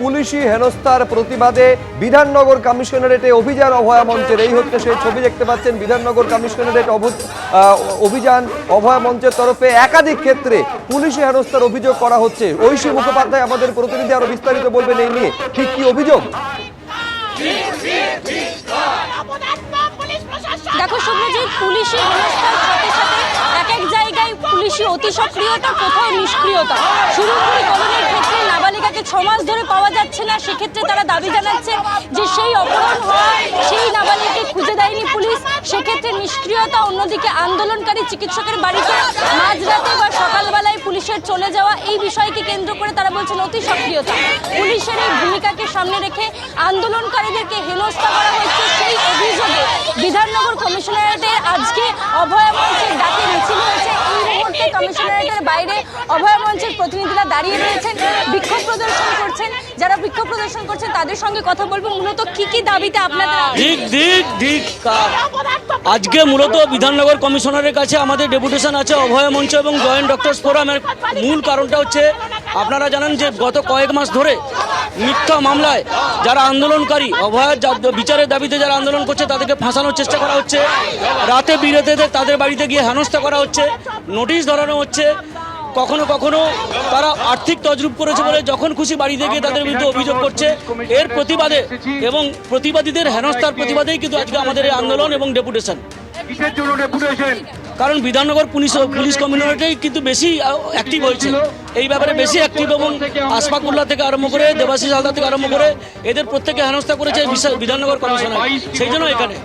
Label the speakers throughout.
Speaker 1: পুলিশি হেনস্থার প্রতিবাদে বিধাননগর কমিশনারেটে অভিযান অভয়া মঞ্চের। এই হচ্ছে সেই ছবি দেখতে পাচ্ছেন, বিধাননগর কমিশনারেট অভিযান অভয়া মঞ্চের তরফে একাধিক ক্ষেত্রে পুলিশি হেনস্থার অভিযোগ করা হচ্ছে। ঐশী মুখোপাধ্যায় আমাদের প্রতিনিধি আরো বিস্তারিত বলবেন এই নিয়ে, ঠিক কি অভিযোগ।
Speaker 2: দেখো শুভজিৎ, পুলিশি হেনস্থার সাথে সাথে এক এক জায়গায় পুলিশি অতি সক্রিয়তা, কোথাও নিষ্ক্রিয়তা। সুরুঙ্গুরি কলোনির ক্ষেত্রে নাবালিকাকে 6 মাস ধরে পাওয়া যাচ্ছে না, সেক্ষেত্রে তারা দাবি জানাচ্ছে যে সেই অপহরণ হওয়া সেই নাবালিকাকে খুঁজে দেয়নি পুলিশ, সেক্ষেত্রে নিষ্ক্রিয়তা। অন্যদিকে আন্দোলনকারী চিকিৎসকের বাড়িতে মাঝরাতে বা সকালবেলায় পুলিশের চলে যাওয়া, এই বিষয়কে কেন্দ্র করে তারা বলছেন অতি সক্রিয়তা। পুলিশের এই ভূমিকাকে সামনে রেখে আন্দোলনকারীদেরকে হেনস্থা করা হচ্ছে, সেই অভিযোগে বিধাননগর কমিশনারেটে আজকে অভয়া মঞ্চের ডাকে মিছিল হয়েছে। এই মুহূর্তে কমিশনারেটের বাইরে অভয়া মঞ্চের প্রতিনিধিরা দাঁড়িয়ে রয়েছেন, বিক্ষোভ প্রদর্শন করছেন। যারা বিক্ষোভ প্রদর্শন করছেন তাদের সঙ্গে কথা বলবো। মূলত কি কি দাবিতে আপনাদের?
Speaker 3: আজকে মূলত বিধাননগর কমিশনারের কাছে আমাদের ডেপুটেশন আছে অভয়া মঞ্চ এবং জয়েন্ট ডক্টরস ফোরামের। মূল কারণটা হচ্ছে, আপনারা জানেন যে গত কয়েক মাস ধরে মিথ্যা মামলায় যারা আন্দোলনকারী, অভয়ার বিচারের দাবিতে যারা আন্দোলন করছে তাদেরকে ফাঁসানোর চেষ্টা করা হচ্ছে। রাতে বিরেতে তাদের বাড়িতে গিয়ে হেনস্থা করা হচ্ছে, নোটিশ ধরানো হচ্ছে। কখনো কখনো তারা আর্থিক তজরুপ করেছে বলে যখন খুশি বাড়িতে গিয়ে তাদের বিরুদ্ধে অভিযোগ করছে। এর প্রতিবাদে এবং প্রতিবাদীদের হেনস্থার প্রতিবাদেই কিন্তু আজকে আমাদের এই আন্দোলন এবং ডেপুটেশন। কারণ বিধাননগর পুলিশ কমিশনারেটেই কিন্তু বেশি অ্যাক্টিভ হয়েছে এই ব্যাপারে, বেশি অ্যাক্টিভ। এবং আসফাকুল্লাহ থেকে আরম্ভ করে দেবাশিস হালদার থেকে আরম্ভ করে এদের প্রত্যেকে হেনস্থা করেছে বিধাননগর কমিশনার। সেই জন্য এখানে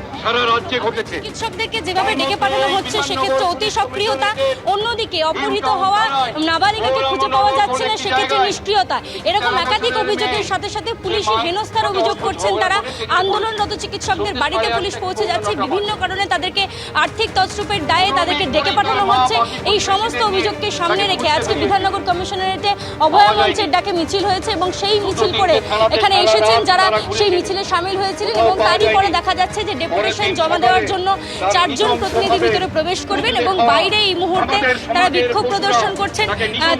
Speaker 2: চিকিৎসকদেরকে যেভাবে ডেকে পাঠানো হচ্ছে সেক্ষেত্রে অতি সক্রিয়তা, অন্যদিকে অপহৃত হওয়া নাবালিকাকে খুঁজে পাওয়া যাচ্ছে না, সেক্ষেত্রে নিষ্ক্রিয়তা। এরকম একাধিক অভিযোগের সাথে সাথে পুলিশি হেনস্থার অভিযোগ করছেন তারা। আন্দোলনরত চিকিৎসকদের বাড়িতে পুলিশ পৌঁছে যাচ্ছে, বিভিন্ন কারণে তাদেরকে আর্থিক তছরূপের দায়ে তাদেরকে ডেকে পাঠানো হচ্ছে। এই সমস্ত অভিযোগকে সামনে রেখে আজকে বিধাননগর কমিশনারেটে অভয়া মঞ্চের ডাকে মিছিল হয়েছে এবং সেই মিছিল করে এখানে এসেছেন যারা সেই মিছিলে সামিল হয়েছিলেন। এবং তারই পরে দেখা যাচ্ছে যে ডেপুটেশন জমা দেওয়ার জন্য 4 জন প্রতিনিধি ভিতরে প্রবেশ করবেন এবং বাইরে এই মুহূর্তে তারা বিক্ষোভ প্রদর্শন করছেন।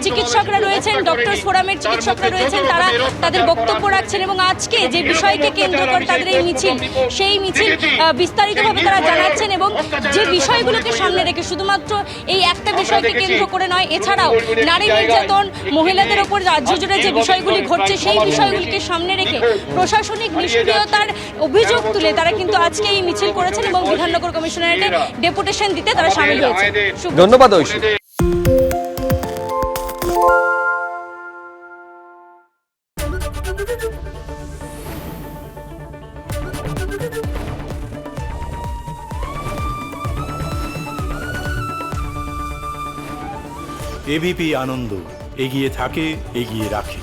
Speaker 2: চিকিৎসকরা রয়েছেন, ডক্টরস ফোরামের চিকিৎসকরা রয়েছেন, তারা তাদের বক্তব্য রাখছেন। এবং আজকে যে বিষয়কে কেন্দ্র করে তাদের এই মিছিল, সেই মিছিল বিস্তারিতভাবে তারা জানাচ্ছেন এবং যে বিষয়গুলোকে সামনে রেখে, শুধুমাত্র এই একটা বিষয়কে কেন্দ্র করে নয়, এছাড়াও নারী নির্যাতন, মহিলাদের ওপর রাজ্য জুড়ে যে বিষয়গুলি ঘটছে সেই বিষয়গুলিকে সামনে রেখে প্রশাসনিক নিষ্ক্রিয়তার অভিযোগ তুলে তারা কিন্তু আজকে এই মিছিল করেছেন এবং বিধাননগর কমিশনারেটে ডেপুটেশন দিতে তারা সামিল হয়েছে।
Speaker 1: ধন্যবাদ ঐশী।
Speaker 4: এবিপি আনন্দ, এগিয়ে থাকে, এগিয়ে রাখে।